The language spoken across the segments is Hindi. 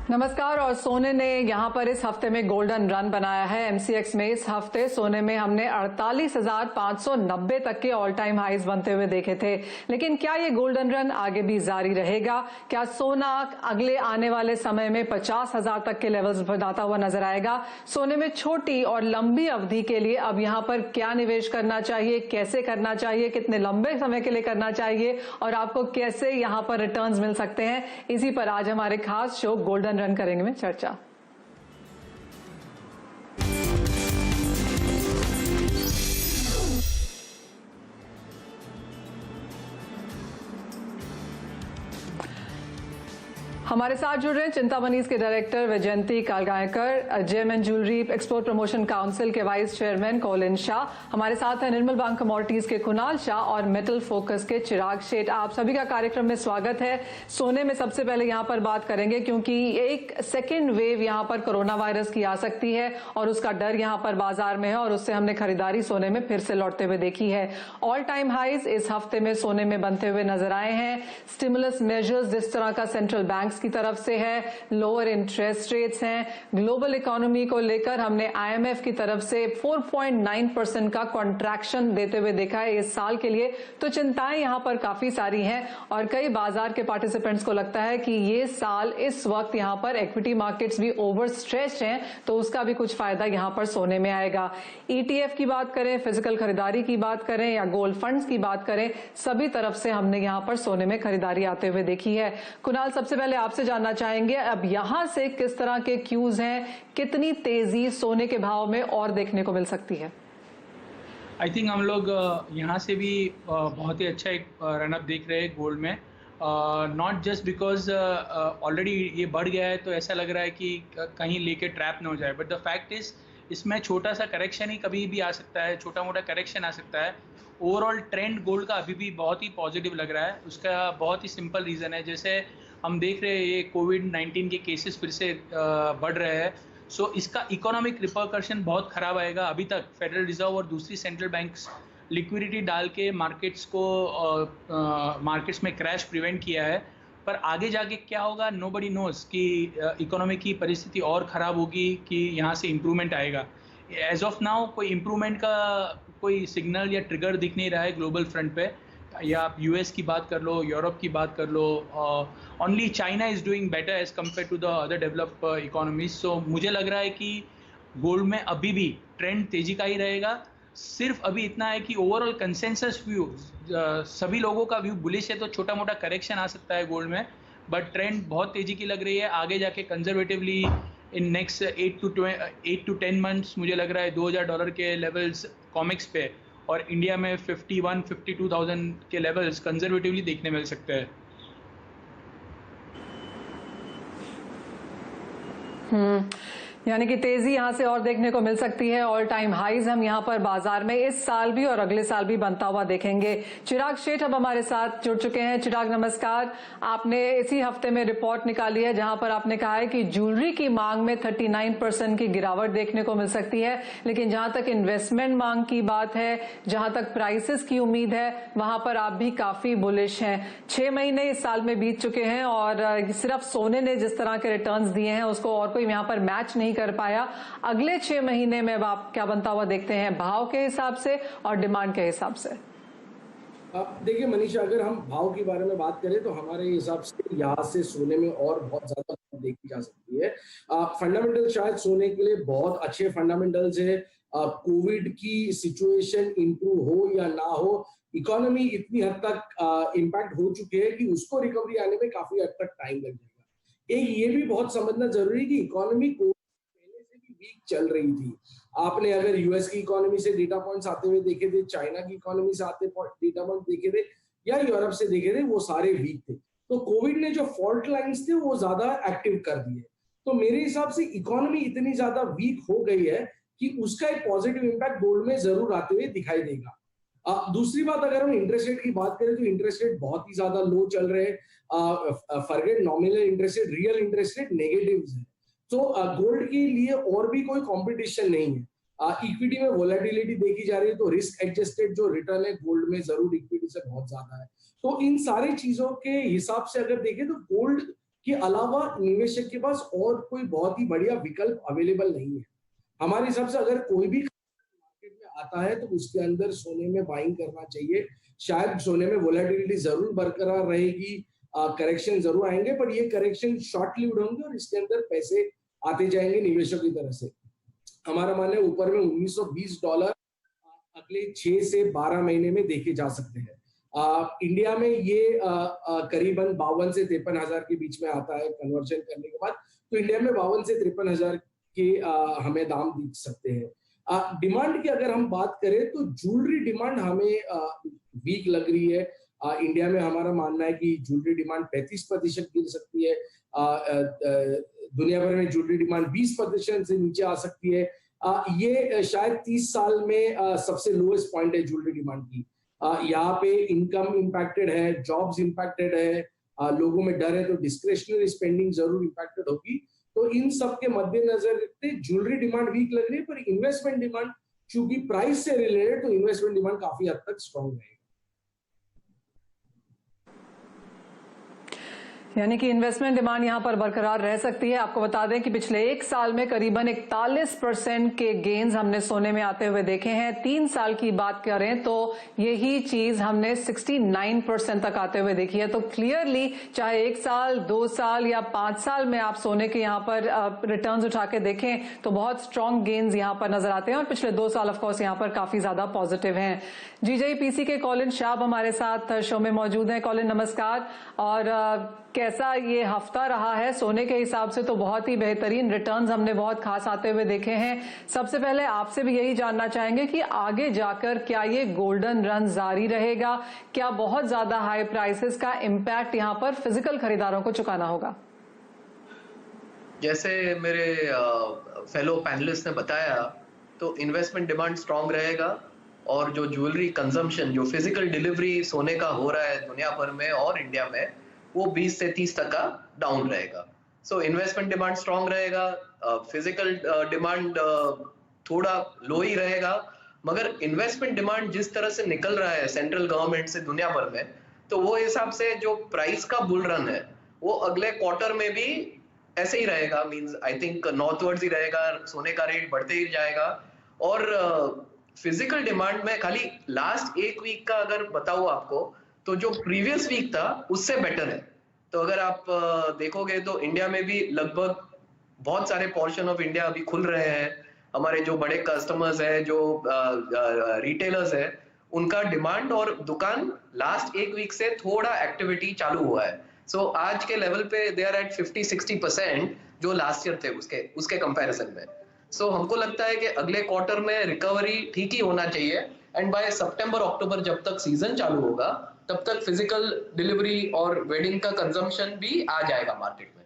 नमस्कार। और सोने ने यहाँ पर इस हफ्ते में गोल्डन रन बनाया है। एमसीएक्स में इस हफ्ते सोने में हमने 48,590 तक के ऑल टाइम हाईज बनते हुए देखे थे। लेकिन क्या ये गोल्डन रन आगे भी जारी रहेगा? क्या सोना अगले आने वाले समय में 50,000 तक के लेवल्स बनाता हुआ नजर आएगा? सोने में छोटी और लंबी अवधि के लिए अब यहाँ पर क्या निवेश करना चाहिए, कैसे करना चाहिए, कितने लंबे समय के लिए करना चाहिए और आपको कैसे यहाँ पर रिटर्न्स मिल सकते हैं, इसी पर आज हमारे खास शो गोल्डन रन करेंगे में चर्चा। हमारे साथ जुड़ रहे हैं चिंतामणीज के director Vaijayanti Kalgaonkar, gem and jewellery export promotion council के वाइस चेयरमैन कौलिन शाह, हमारे साथ हैं निर्मल बैंक कमोडिटीज के कुणाल शाह और मेटल फोकस के चिराग शेठ। आप सभी का कार्यक्रम में स्वागत है। सोने में सबसे पहले यहाँ पर बात करेंगे क्योंकि एक सेकेंड वेव यहाँ पर कोरोना वायरस की आ सकती है और उसका डर यहाँ पर बाजार में है और उससे हमने खरीदारी सोने में फिर से लौटते हुए देखी है। ऑल टाइम हाईज इस हफ्ते में सोने में बनते हुए नजर आए हैं। स्टिमुलस मेजर्स जिस तरह का सेंट्रल बैंक की तरफ से है, लोअर इंटरेस्ट रेट्स हैं, ग्लोबल इकोनॉमी को लेकर हमने आईएमएफ की तरफ से 4.9% का कॉन्ट्रैक्शन देते हुए देखा है इस साल के लिए। तो चिंताएं यहां पर काफी सारी हैं और कई बाजार के पार्टिसिपेंट्स को लगता है कि ये साल इस वक्त यहां पर इक्विटी मार्केट्स भी ओवर स्ट्रेच्ड हैं, तो उसका भी कुछ फायदा यहां पर सोने में आएगा। ईटीएफ की बात करें, फिजिकल खरीदारी की बात करें या गोल्ड फंड्स की बात करें, सभी तरफ से हमने यहां पर सोने में खरीदारी आते हुए देखी है। कुणाल, सबसे पहले आपसे जानना चाहेंगे अब यहां से किस तरह के क्यूज हैं, कितनी तेजी सोने के भाव में और देखने को मिल सकती है? आई थिंक हम लोग यहाँ से भी बहुत ही अच्छा एक रनअप देख रहे हैं गोल्ड में। नॉट जस्ट बिकॉज ऑलरेडी ये बढ़ गया है तो ऐसा लग रहा है कि कहीं लेके ट्रैप ना हो जाए, बट द फैक्ट इज इसमें छोटा सा करेक्शन ही कभी भी आ सकता है, छोटा मोटा करेक्शन आ सकता है। ओवरऑल ट्रेंड गोल्ड का अभी भी बहुत ही पॉजिटिव लग रहा है। उसका बहुत ही सिंपल रीज़न है, जैसे हम देख रहे हैं ये कोविड-19 के केसेस फिर से बढ़ रहे हैं। सो इसका इकोनॉमिक रिपरकशन बहुत खराब आएगा। अभी तक फेडरल रिजर्व और दूसरी सेंट्रल बैंक्स लिक्विडिटी डाल के मार्केट्स में क्रैश प्रिवेंट किया है, पर आगे जाके क्या होगा नोबडी नोज कि इकोनॉमी की परिस्थिति और ख़राब होगी कि यहाँ से इम्प्रूवमेंट आएगा। एज ऑफ नाउ कोई इम्प्रूवमेंट का कोई सिग्नल या ट्रिगर दिख नहीं रहा है ग्लोबल फ्रंट पे। या आप यूएस की बात कर लो, यूरोप की बात कर लो, only China is doing better as compare to the other developed economies. So मुझे लग रहा है कि गोल्ड में अभी भी ट्रेंड तेज़ी का ही रहेगा। सिर्फ अभी इतना है कि ओवरऑल कंसेंसस व्यू, सभी लोगों का व्यू बुलिश है, तो छोटा मोटा करेक्शन आ सकता है गोल्ड में, बट ट्रेंड बहुत तेज़ी की लग रही है। आगे जाके conservatively in next 8 to 10 months मुझे लग रहा है $2,000 के लेवल्स कॉमिक्स पे और इंडिया में 51-52,000 के लेवल्स कंजर्वेटिवली देखने मिल सकते हैं। यानी कि तेजी यहां से और देखने को मिल सकती है। ऑल टाइम हाईज हम यहां पर बाजार में इस साल भी और अगले साल भी बनता हुआ देखेंगे। चिराग शेठ अब हमारे साथ जुड़ चुके हैं। चिराग नमस्कार। आपने इसी हफ्ते में रिपोर्ट निकाली है जहां पर आपने कहा है कि ज्वेलरी की मांग में 39% की गिरावट देखने को मिल सकती है, लेकिन जहां तक इन्वेस्टमेंट मांग की बात है, जहां तक प्राइसेस की उम्मीद है, वहां पर आप भी काफी बुलिश हैं। 6 महीने इस साल में बीत चुके हैं और सिर्फ सोने ने जिस तरह के रिटर्न्स दिए हैं उसको और कोई यहां पर मैच नहीं कर पाया। अगले 6 महीने में आप क्या बनता हुआ देखते हैं भाव के हिसाब से और डिमांड के हिसाब से? देखिए मनीषा, अगर हम भाव के बारे में बात करें तो हमारे हिसाब से यहाँ से सोने में और बहुत ज्यादा देखी जा सकती है। फंडामेंटल शायद सोने के लिए बहुत अच्छे फंडामेंटल्स है। कोविड की सिचुएशन इंप्रूव हो या ना हो, इकोनॉमी इतनी हद तक इम्पैक्ट हो चुके हैं कि उसको रिकवरी आने में काफी हद तक टाइम लग जाएगा। एक ये भी बहुत समझना जरूरी है कि इकोनॉमी पहले से भी वीक चल रही थी। आपने अगर यूएस की इकोनॉमी से डेटा पॉइंट्स आते हुए देखे थे, चाइना की इकोनॉमी से आते डेटा पॉइंट देखे थे या यूरोप से देखे थे, वो सारे वीक थे। तो कोविड ने जो फॉल्ट लाइंस थे वो ज्यादा एक्टिव कर दिए। तो मेरे हिसाब से इकोनॉमी इतनी ज्यादा वीक हो गई है कि उसका एक पॉजिटिव इंपैक्ट गोल्ड में जरूर आते हुए दिखाई देगा। दूसरी बात, अगर हम इंटरेस्ट रेट की बात करें तो इंटरेस्ट रेट बहुत ही ज्यादा लो चल रहे हैं। Forget nominal interest rate, real interest rate negative है। तो गोल्ड के लिए और भी कोई कंपटीशन नहीं है। इक्विटी में वोलेटिलिटी देखी जा रही है तो रिस्क एडजस्टेड जो रिटर्न है गोल्ड में जरूर इक्विटी से बहुत ज्यादा है। तो इन सारी चीजों के हिसाब से अगर देखें तो गोल्ड के अलावा निवेशक के पास और कोई बहुत ही बढ़िया विकल्प अवेलेबल नहीं है। हमारे हिसाब से अगर कोई भी मार्केट में आता है तो उसके अंदर सोने में बाइंग करना चाहिए। शायद सोने में वोलेटिलिटी जरूर बरकरार रहेगी, करेक्शन जरूर आएंगे, पर ये करेक्शन शॉर्ट लिव्ड होंगे और इसके अंदर पैसे आते जाएंगे निवेशकों की तरफ से। हमारा मानना है ऊपर में $1920 अगले 6 से 12 महीने में देखे जा सकते हैं। इंडिया में ये करीबन 52 से 53 हजार के बीच में आता है कन्वर्जन करने के बाद। तो इंडिया में 52 से 53 हजार के हमें दाम दिख सकते हैं। डिमांड की अगर हम बात करें तो ज्वेलरी डिमांड हमें वीक लग रही है। इंडिया में हमारा मानना है कि ज्वेलरी डिमांड 35% गिर सकती है। दुनिया भर में ज्वेलरी डिमांड 20% से नीचे आ सकती है। ये शायद 30 साल में सबसे लोएस्ट पॉइंट है ज्वेलरी डिमांड की। यहाँ पे इनकम इम्पैक्टेड है, जॉब्स इम्पैक्टेड है, लोगों में डर है, तो डिस्क्रिशनरी स्पेंडिंग जरूर इम्पैक्टेड होगी। तो इन सब के मद्देनजर रखते ज्वेलरी डिमांड वीक लग रही है, पर इन्वेस्टमेंट डिमांड चूंकि प्राइस से रिलेटेड, तो इन्वेस्टमेंट डिमांड काफी हद तक स्ट्रॉन्ग रहेगी। यानी कि इन्वेस्टमेंट डिमांड यहां पर बरकरार रह सकती है। आपको बता दें कि पिछले 1 साल में करीबन 41% के गेन्स हमने सोने में आते हुए देखे हैं। 3 साल की बात करें तो यही चीज हमने 69% तक आते हुए देखी है। तो क्लियरली चाहे 1 साल, 2 साल या 5 साल में आप सोने के यहां पर रिटर्न्स उठा के देखें तो बहुत स्ट्रॉन्ग गेन्स यहां पर नजर आते हैं और पिछले 2 साल ऑफकोर्स यहां पर काफी ज्यादा पॉजिटिव हैं। जीजेपीसी के कॉलिन शाह हमारे साथ शो में मौजूद हैं। कॉलिन नमस्कार। और कैसा ये हफ्ता रहा है सोने के हिसाब से? तो बहुत ही बेहतरीन रिटर्न्स हमने बहुत खास आते हुए देखे हैं। सबसे पहले आपसे भी यही जानना चाहेंगे कि आगे जाकर क्या ये गोल्डन रन जारी रहेगा? क्या बहुत ज्यादा हाई प्राइसेस का इम्पैक्ट यहां पर फिजिकल खरीदारों को चुकाना होगा? जैसे मेरे फेलो पैनलिस्ट ने बताया, तो इन्वेस्टमेंट डिमांड स्ट्रांग रहेगा और जो ज्वेलरी कंजम्पशन, जो फिजिकल डिलीवरी सोने का हो रहा है दुनिया भर में और इंडिया में, वो 20 से 30% डाउन रहेगा। सो इन्वेस्टमेंट डिमांड स्ट्रांग रहेगा, फिजिकल डिमांड थोड़ा लो ही रहेगा। मगर इन्वेस्टमेंट डिमांड जिस तरह से निकल रहा है सेंट्रल गवर्नमेंट से दुनिया भर में, तो वो हिसाब से जो प्राइस का बुल रन है वो अगले क्वार्टर में भी ऐसे ही रहेगा। मींस आई थिंक नॉर्थवर्ड्स ही रहेगा, सोने का रेट बढ़ते ही जाएगा। और फिजिकल डिमांड में खाली लास्ट 1 वीक का अगर बताऊं आपको, तो जो प्रीवियस वीक था उससे बेटर है। तो अगर आप देखोगे तो इंडिया में भी लगभग बहुत सारे पोर्शन ऑफ इंडिया अभी खुल रहे हैं। हमारे जो बड़े कस्टमर्स हैं, जो रिटेलर्स हैं, उनका डिमांड और दुकान लास्ट 1 वीक से थोड़ा एक्टिविटी चालू हुआ है। सो आज के लेवल पे दे आर एट 50-60% जो लास्ट ईयर थे उसके कंपैरिजन में। सो हमको लगता है कि अगले क्वार्टर में रिकवरी ठीक ही होना चाहिए। एंड बाय सितंबर अक्टूबर जब तक सीजन चालू होगा, तब तक फिजिकल डिलीवरी और वेडिंग का कंजम्पशन भी आ जाएगा मार्केट में।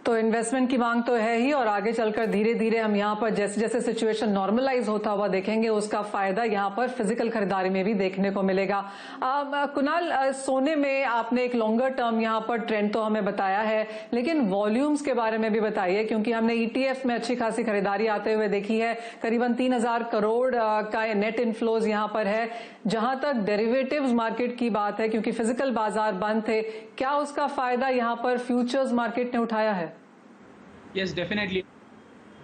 तो इन्वेस्टमेंट की मांग तो है ही और आगे चलकर धीरे धीरे हम यहाँ पर जैसे जैसे सिचुएशन नॉर्मलाइज होता हुआ देखेंगे, उसका फायदा यहाँ पर फिजिकल खरीदारी में भी देखने को मिलेगा। कुणाल, सोने में आपने एक लॉन्गर टर्म यहाँ पर ट्रेंड तो हमें बताया है, लेकिन वॉल्यूम्स के बारे में भी बताइए, क्योंकि हमने ETF में अच्छी खासी खरीदारी आते हुए देखी है। करीबन 3000 करोड़ का नेट इनफ्लोज यहाँ पर है। जहां तक डेरिवेटिव्स मार्केट की बात है, क्योंकि फिजिकल बाजार बंद थे, क्या उसका फायदा यहाँ पर फ्यूचर्स मार्केट ने उठाया है? यस, डेफिनेटली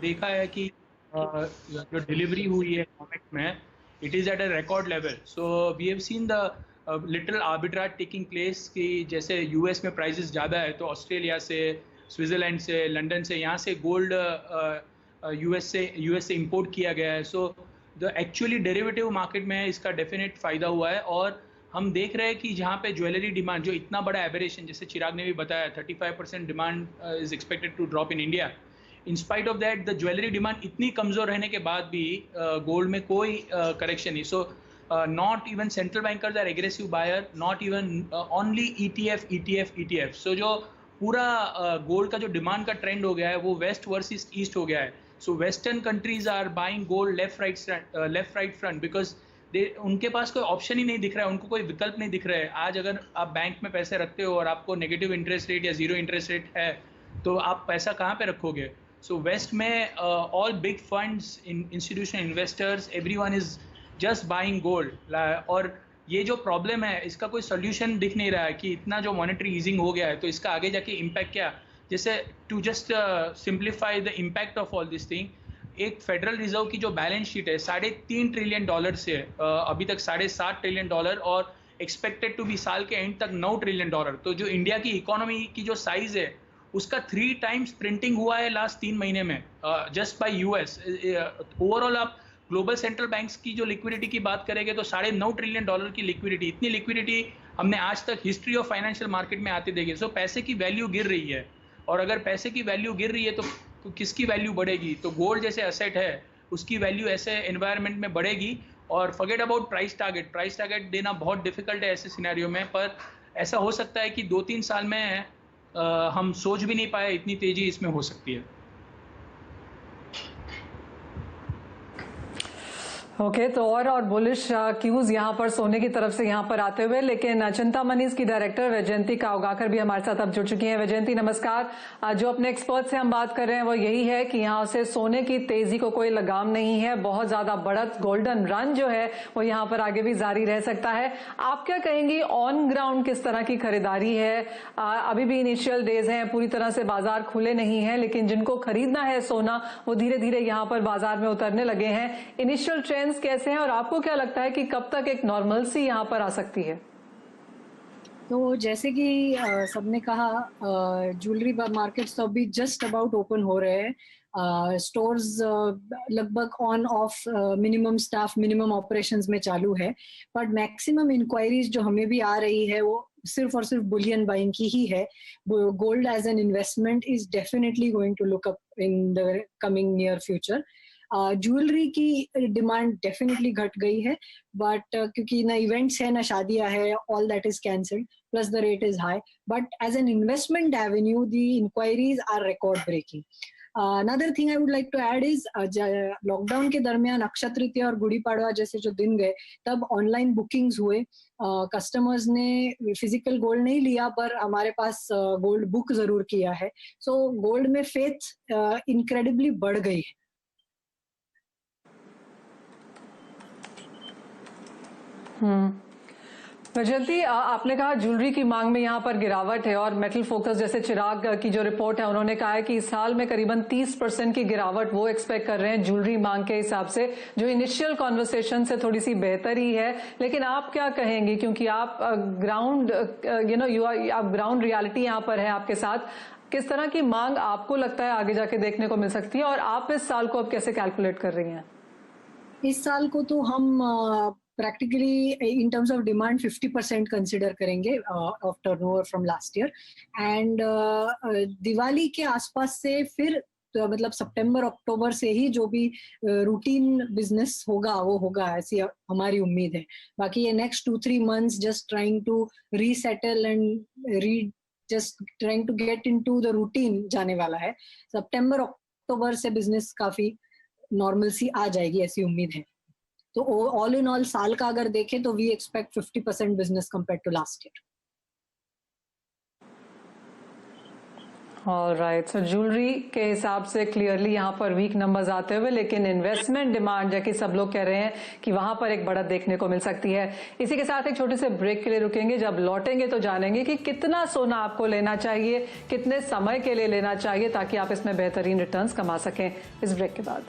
देखा है कि जो डिलीवरी हुई है कॉमेक्स में, it is at a record level. So we have seen the little arbitrage taking place कि जैसे यूएस में प्राइसेस ज़्यादा है तो ऑस्ट्रेलिया से, स्विट्जरलैंड से, लंदन से, यहाँ से गोल्ड यूएस से इंपोर्ट किया गया है। So the actually derivative market में इसका डेफिनेट फ़ायदा हुआ है। और हम देख रहे हैं कि जहाँ पे ज्वेलरी डिमांड जो इतना बड़ा एवरेशन, जैसे चिराग ने भी बताया, 35% demand is expected to drop in India. In spite of that the jewellery demand इतनी कमज़ोर रहने के बाद भी गोल्ड में कोई करेक्शन नहीं। So not even central bankers are aggressive buyer, not even only ETF। सो जो पूरा गोल्ड का जो डिमांड का ट्रेंड हो गया है वो वेस्ट वर्सेस ईस्ट हो गया है। So western countries are buying gold left right front because उनके पास कोई ऑप्शन ही नहीं दिख रहा है, उनको कोई विकल्प नहीं दिख रहा है। आज अगर आप बैंक में पैसे रखते हो और आपको नेगेटिव इंटरेस्ट रेट या जीरो इंटरेस्ट रेट है, तो आप पैसा कहाँ पे रखोगे? सो वेस्ट में all big funds, institutional investors, everyone is just buying gold. और ये जो प्रॉब्लम है इसका कोई सोल्यूशन दिख नहीं रहा है कि इतना जो मॉनेटरी ईजिंग हो गया है तो इसका आगे जाके इम्पैक्ट क्या, जैसे to just simplify the impact of all this thing, एक फेडरल रिजर्व की जो बैलेंस शीट है $3.5 ट्रिलियन से अभी तक $7.5 ट्रिलियन और एक्सपेक्टेड टू बी साल के एंड तक $9 ट्रिलियन। तो जो इंडिया की इकोनॉमी की जो साइज है उसका 3 टाइम्स प्रिंटिंग हुआ है लास्ट 3 महीने में जस्ट बाय यूएस। ओवरऑल आप ग्लोबल सेंट्रल बैंक्स की जो लिक्विडिटी की बात करेंगे तो $9.5 ट्रिलियन की लिक्विडिटी, इतनी लिक्विडिटी हमने आज तक हिस्ट्री ऑफ फाइनेंशियल मार्केट में आते देखे। सो पैसे की वैल्यू गिर रही है, और अगर पैसे की वैल्यू गिर रही है तो किसकी वैल्यू बढ़ेगी? तो गोल्ड जैसे एसेट है उसकी वैल्यू ऐसे एनवायरनमेंट में बढ़ेगी। और फॉरगेट अबाउट प्राइस टारगेट देना बहुत डिफिकल्ट है ऐसे सिनेरियो में, पर ऐसा हो सकता है कि 2-3 साल में हम सोच भी नहीं पाए इतनी तेजी इसमें हो सकती है। ओके, तो और बुलिश क्यूज यहाँ पर सोने की तरफ से यहाँ पर आते हुए, लेकिन चिंतामणीज की डायरेक्टर वैजयंती कावगाकर भी हमारे साथ अब जुड़ चुकी हैं। वैजयंती नमस्कार। जो अपने एक्सपर्ट से हम बात कर रहे हैं वो यही है कि यहाँ से सोने की तेजी को कोई लगाम नहीं है, बहुत ज्यादा बढ़त गोल्डन रन जो है वो यहाँ पर आगे भी जारी रह सकता है। आप क्या कहेंगी, ऑन ग्राउंड किस तरह की खरीदारी है? अभी भी इनिशियल डेज हैं, पूरी तरह से बाजार खुले नहीं है, लेकिन जिनको खरीदना है सोना वो धीरे धीरे यहाँ पर बाजार में उतरने लगे हैं। इनिशियल ट्रेंड कैसे हैं और आपको क्या लगता है कि कब तक एक नॉर्मलसी यहाँ पर आ सकती है? तो जैसे कि सबने कहा, ज्वेलरी मार्केट्स तो अभी जस्ट अबाउट ओपन हो रहे हैं। स्टोर्स लगभग on off minimum staff, minimum operations में चालू है, बट मैक्सिमम इंक्वायरीज जो हमें भी आ रही है वो सिर्फ और सिर्फ बुलियन बाइंग की ही है। Gold as an investment is definitely going to look up in the coming near future. Jewellery की डिमांड डेफिनेटली घट गई है, बट क्योंकि ना इवेंट्स है ना शादियां है, all that is cancelled, plus the rate is high, but as an investment avenue the inquiries are record breaking. Another thing I would like to add is, lockdown के दरमियान अक्षय तृतीया और गुड़ी पाड़वा जैसे जो दिन गए तब ऑनलाइन बुकिंग्स हुए। कस्टमर्स ने फिजिकल गोल्ड नहीं लिया पर हमारे पास गोल्ड बुक जरूर किया है। सो गोल्ड में फेथ इनक्रेडिबली बढ़ गई है। वैजयंती, आपने कहा ज्वेलरी की मांग में यहाँ पर गिरावट है, और मेटल फोकस जैसे चिराग की जो रिपोर्ट है उन्होंने कहा है कि इस साल में करीबन 30% की गिरावट वो एक्सपेक्ट कर रहे हैं ज्वेलरी मांग के हिसाब से, जो इनिशियल कॉन्वर्सेशन से थोड़ी सी बेहतर ही है। लेकिन आप क्या कहेंगे, क्योंकि आप ग्राउंड आप ग्राउंड रियलिटी यहाँ पर है आपके साथ, किस तरह की मांग आपको लगता है आगे जाके देखने को मिल सकती है, और आप इस साल को अब कैसे कैलकुलेट कर रही हैं? इस साल को तो हम practically in terms of demand 50% consider करेंगे of turnover from last year, and Diwali के आसपास से फिर तो मतलब सितंबर अक्टूबर से ही जो भी रूटीन बिजनेस होगा वो होगा, ऐसी हमारी उम्मीद है। बाकी ये next 2-3 months just trying to resettle and just trying to get into the routine जाने वाला है। सितंबर अक्टूबर से बिजनेस काफी नॉर्मलसी आ जाएगी, ऐसी उम्मीद है। तो ऑल इन ऑल साल का अगर देखें तो we expect 50% business compare to last year. Alright, so jewellery के हिसाब से क्लियरली यहाँ पर वीक नंबर्स आते हुए, लेकिन इन्वेस्टमेंट डिमांड जैसे सब लोग कह रहे हैं कि वहां पर एक बढ़त देखने को मिल सकती है। इसी के साथ एक छोटे से ब्रेक के लिए रुकेंगे, जब लौटेंगे तो जानेंगे कि कितना सोना आपको लेना चाहिए, कितने समय के लिए लेना चाहिए, ताकि आप इसमें बेहतरीन रिटर्न्स कमा सकें। इस ब्रेक के बाद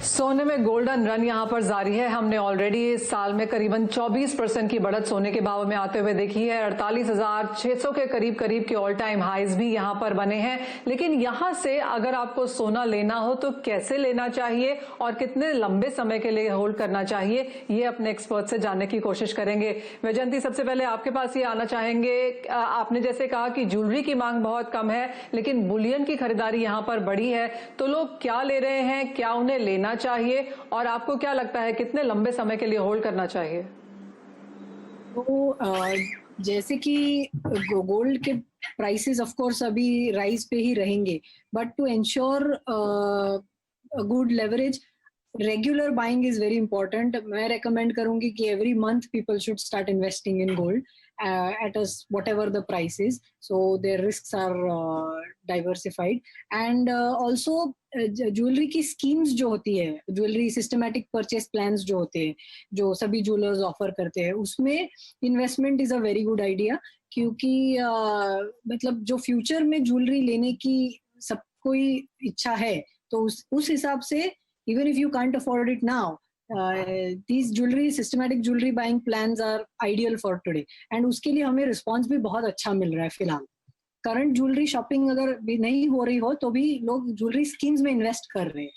सोने में गोल्डन रन यहां पर जारी है। हमने ऑलरेडी इस साल में करीबन 24% की बढ़त सोने के भाव में आते हुए देखी है। 48,600 के करीब के ऑल टाइम हाईज भी यहां पर बने हैं। लेकिन यहां से अगर आपको सोना लेना हो तो कैसे लेना चाहिए और कितने लंबे समय के लिए होल्ड करना चाहिए, ये अपने एक्सपर्ट से जानने की कोशिश करेंगे। वैजयंती, सबसे पहले आपके पास ये आना चाहेंगे, आपने जैसे कहा कि ज्वेलरी की मांग बहुत कम है लेकिन बुलियन की खरीदारी यहां पर बढ़ी है, तो लोग क्या ले रहे हैं, क्या उन्हें लेना चाहिए और आपको क्या लगता है कितने लंबे समय के लिए होल्ड करना चाहिए? तो जैसे कि गोल्ड के प्राइसेस ऑफ कोर्स अभी राइज पे ही रहेंगे, but to ensure good leverage regular buying is very important. मैं रेकमेंड करूंगी कि every month people should start investing in gold at whatever the price is, so their risks are diversified. And also jewellery की स्कीम्स जो होती है, ज्वेलरी सिस्टमैटिक परचेस प्लान्स जो होते हैं, जो सभी ज्वेलर्स ऑफर करते हैं, उसमें investment is a very good idea. क्योंकि मतलब जो फ्यूचर में ज्वेलरी लेने की सब कोई इच्छा है, तो उस हिसाब से even if you can't afford it now, these systematic jewelry buying plans are ideal for today. And उसके लिए हमें रिस्पॉन्स भी बहुत अच्छा मिल रहा है फिलहाल. करंट ज्वेलरी शॉपिंग अगर भी नहीं हो रही हो तो भी लोग ज्वेलरी स्कीम्स में इन्वेस्ट कर रहे हैं.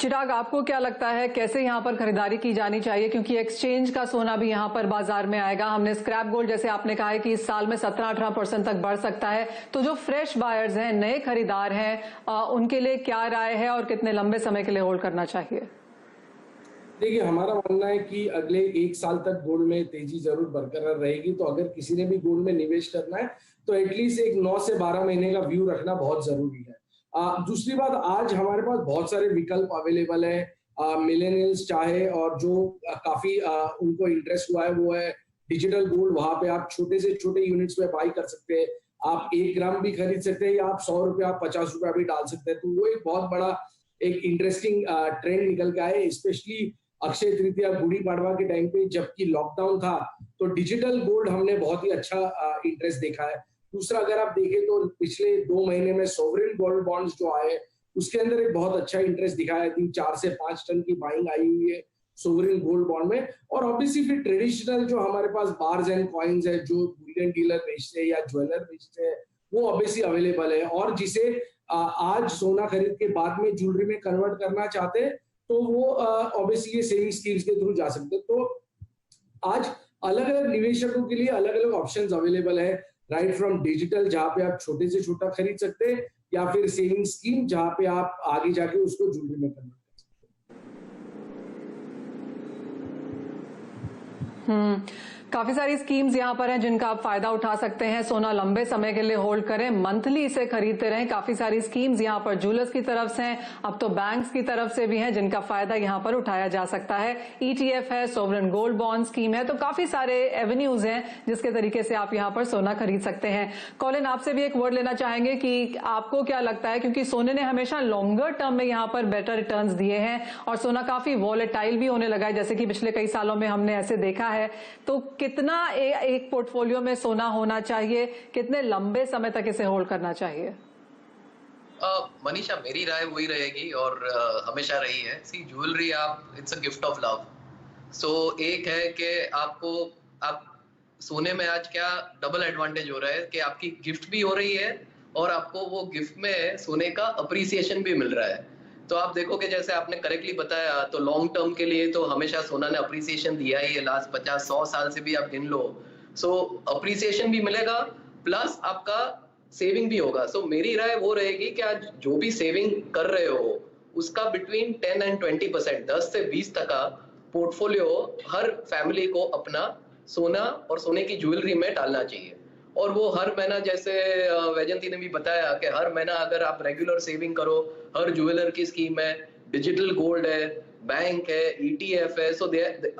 चिराग, आपको क्या लगता है कैसे यहाँ पर खरीदारी की जानी चाहिए, क्योंकि एक्सचेंज का सोना भी यहाँ पर बाजार में आएगा. हमने स्क्रैप गोल्ड, जैसे आपने कहा है कि इस साल में 17-18% तक बढ़ सकता है, तो जो फ्रेश बायर्स हैं, नए खरीदार हैं, उनके लिए क्या राय है और कितने लंबे समय के लिए होल्ड करना चाहिए? देखिए, हमारा मानना है कि अगले 1 साल तक गोल्ड में तेजी जरूर बरकरार रहेगी. तो अगर किसी ने भी गोल्ड में निवेश करना है तो एटलीस्ट एक 9 से 12 महीने का व्यू रखना बहुत जरूरी है. दूसरी बात, आज हमारे पास बहुत सारे विकल्प अवेलेबल है. मिलेनियल्स चाहे और जो काफी उनको इंटरेस्ट हुआ है वो है डिजिटल गोल्ड. वहां पे आप छोटे से छोटे यूनिट्स में बाई कर सकते हैं. आप 1 ग्राम भी खरीद सकते हैं या आप 100 रुपया, 50 रुपया भी डाल सकते हैं. तो वो एक बहुत बड़ा एक इंटरेस्टिंग ट्रेंड निकल के आए, स्पेशली अक्षय तृतीया, गुड़ी पाड़वा के टाइम पे जबकि लॉकडाउन था, तो डिजिटल गोल्ड हमने बहुत ही अच्छा इंटरेस्ट देखा है. दूसरा, अगर आप देखें तो पिछले 2 महीने में सोवरेन गोल्ड बॉन्ड्स जो आए, उसके अंदर एक बहुत अच्छा इंटरेस्ट दिखाया है. 4 से 5 टन की बाइंग आई हुई है सोवरेन गोल्ड बॉन्ड में. और ऑब्वियसली फिर ट्रेडिशनल जो हमारे पास बार्स एंड कॉइन्स है, जो बुलियन डीलर बेचते हैं या ज्वेलर बेचते हैं, वो ऑब्वियसली अवेलेबल है. और जिसे आज सोना खरीद के बाद में ज्वेलरी में कन्वर्ट करना चाहते हैं, तो वो ऑब्वियसली ये सेविंग स्कीम्स के थ्रू जा सकते हैं. तो आज अलग अलग निवेशकों के लिए अलग अलग ऑप्शंस अवेलेबल है, राइट फ्रॉम डिजिटल जहां पे आप छोटे से छोटा खरीद सकते हैं, या फिर सेविंग स्कीम जहां पे आप आगे जाके उसको ज्वेलरी में कन्वर्ट कर सकते हैं. काफी सारी स्कीम्स यहाँ पर हैं जिनका आप फायदा उठा सकते हैं. सोना लंबे समय के लिए होल्ड करें, मंथली इसे खरीदते रहें. काफी सारी स्कीम्स यहाँ पर ज्वेलर्स की तरफ से हैं, अब तो बैंक्स की तरफ से भी हैं, जिनका फायदा यहाँ पर उठाया जा सकता है. ETF है, सोवरेन गोल्ड बॉन्ड स्कीम है, तो काफी सारे एवेन्यूज हैं जिसके तरीके से आप यहाँ पर सोना खरीद सकते हैं. कॉलिन, आपसे भी एक वर्ड लेना चाहेंगे कि आपको क्या लगता है, क्योंकि सोने ने हमेशा लॉन्गर टर्म में यहाँ पर बेटर रिटर्न्स दिए हैं और सोना काफी वॉलेटाइल भी होने लगा है, जैसे कि पिछले कई सालों में हमने ऐसे देखा है. तो कितना एक पोर्टफोलियो में सोना होना चाहिए, कितने लंबे समय तक इसे होल्ड करना चाहिए? मनीषा, मेरी राय वही रहेगी और हमेशा रही है. See, jewellery it's a gift of love. So एक है कि आप सोने में आज क्या डबल एडवांटेज हो रहा है कि आपकी गिफ्ट भी हो रही है और आपको वो गिफ्ट में सोने का अप्रिसिएशन भी मिल रहा है. तो आप देखोगे, जैसे आपने करेक्टली बताया, तो लॉन्ग टर्म के लिए तो हमेशा सोना ने अप्रिसिएशन दिया ही है. लास्ट 50-100 साल से भी आप गिन लो. सो अप्रिसिएशन भी मिलेगा, प्लस आपका सेविंग भी होगा. सो मेरी राय वो रहेगी कि आज जो भी सेविंग कर रहे हो उसका बिटवीन 10 and 20%, 10 से 20% पोर्टफोलियो हर फैमिली को अपना सोना और सोने की ज्वेलरी में डालना चाहिए. और वो हर महीना, जैसे वैजंती ने भी बताया कि हर महीना अगर आप रेगुलर सेविंग करो, हर ज्वेलर की स्कीम है, डिजिटल गोल्ड है, बैंक है, ETF है. सो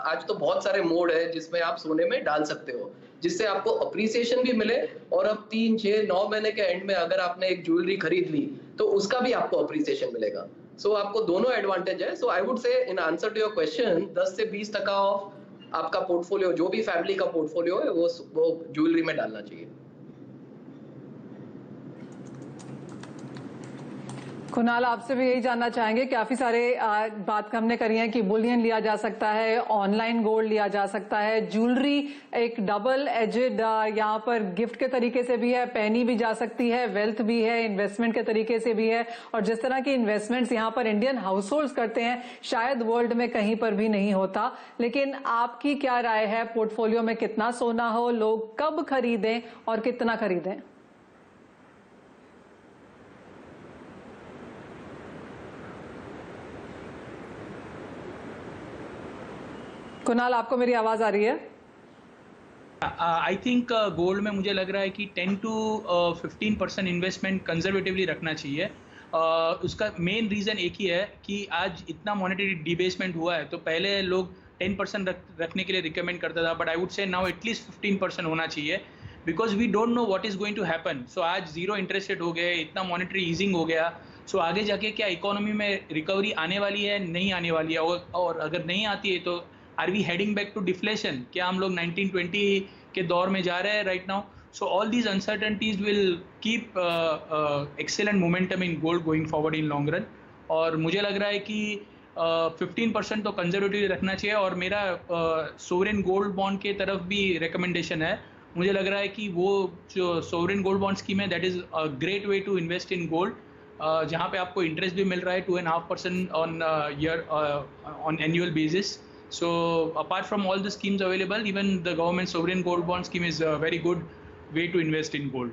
आज तो बहुत सारे मोड है जिसमें आप सोने में डाल सकते हो, जिससे आपको अप्रिसिएशन भी मिले. और अब 3, 6, 9 महीने के एंड में अगर आपने एक ज्वेलरी खरीद ली तो उसका भी आपको अप्रिसिएशन मिलेगा. सो आपको दोनों एडवांटेज है. सो I would say, in answer to your question, 10 से 20% ऑफ आपका पोर्टफोलियो, जो भी फैमिली का पोर्टफोलियो है, वो ज्वेलरी में डालना चाहिए. कुणाल, आपसे भी यही जानना चाहेंगे. काफी सारे बात हमने करी है कि बुलियन लिया जा सकता है, ऑनलाइन गोल्ड लिया जा सकता है, ज्वेलरी एक डबल एजेड यहाँ पर गिफ्ट के तरीके से भी है, पहनी भी जा सकती है, वेल्थ भी है, इन्वेस्टमेंट के तरीके से भी है. और जिस तरह की इन्वेस्टमेंट्स यहाँ पर इंडियन हाउस होल्ड करते हैं, शायद वर्ल्ड में कहीं पर भी नहीं होता. लेकिन आपकी क्या राय है, पोर्टफोलियो में कितना सोना हो, लोग कब खरीदें और कितना खरीदें? कुणाल, आपको मेरी आवाज आ रही है? आई थिंक गोल्ड में मुझे लग रहा है कि 10 to 15% इन्वेस्टमेंट कंजर्वेटिवली रखना चाहिए। उसका मेन रीज़न एक ही है कि आज इतना मॉनेटरी डिबेसमेंट हुआ है, तो पहले लोग 10% रखने के लिए रिकमेंड करता था, but I would say now at least 15% होना चाहिए, because we don't know what is going to happen. So आज जीरो इंटरेस्ट रेट हो गए, इतना मॉनेटरी ईजिंग हो गया, सो आगे जाके क्या इकोनॉमी में रिकवरी आने वाली है, नहीं आने वाली है, और अगर नहीं आती है तो are we heading back to deflation? क्या हम लोग 1920 के दौर में जा रहे हैं right now? So all these uncertainties will keep excellent momentum in gold going forward in long run. और मुझे लग रहा है कि 15% तो कंजर्वेटिव रखना चाहिए। और मेरा सोवरेन गोल्ड बॉन्ड के तरफ भी रिकमेंडेशन है। मुझे लग रहा है कि वो जो सोवरेन गोल्ड बॉन्ड स्कीम है, that is a great way to invest in gold, जहाँ पे आपको इंटरेस्ट भी मिल रहा है 2.5% on year on annual basis. So apart from all the schemes available, even the government sovereign gold bond scheme is a very good way to invest in gold.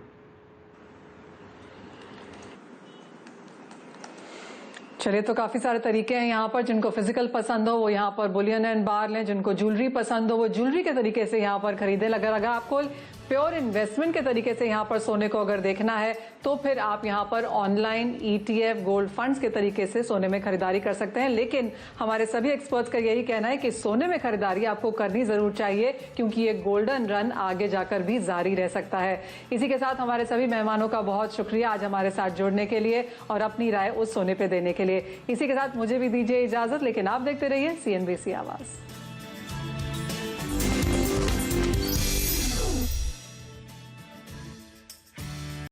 चलिए, तो काफी सारे तरीके हैं यहाँ पर। जिनको फिजिकल पसंद हो वो यहाँ पर बुलियन एंड बार लें, जिनको ज्वेलरी पसंद हो वो ज्वेलरी के तरीके से यहाँ पर खरीदें। अगर आपको प्योर इन्वेस्टमेंट के तरीके से यहाँ पर सोने को अगर देखना है तो फिर आप यहाँ पर ऑनलाइन ETF गोल्ड फंड्स के तरीके से सोने में खरीदारी कर सकते हैं। लेकिन हमारे सभी एक्सपर्ट्स का यही कहना है कि सोने में खरीदारी आपको करनी जरूर चाहिए, क्योंकि ये गोल्डन रन आगे जाकर भी जारी रह सकता है। इसी के साथ हमारे सभी मेहमानों का बहुत शुक्रिया आज हमारे साथ जुड़ने के लिए और अपनी राय उस सोने पे देने के लिए। इसी के साथ मुझे भी दीजिए इजाजत, लेकिन आप देखते रहिए CNBC आवाज।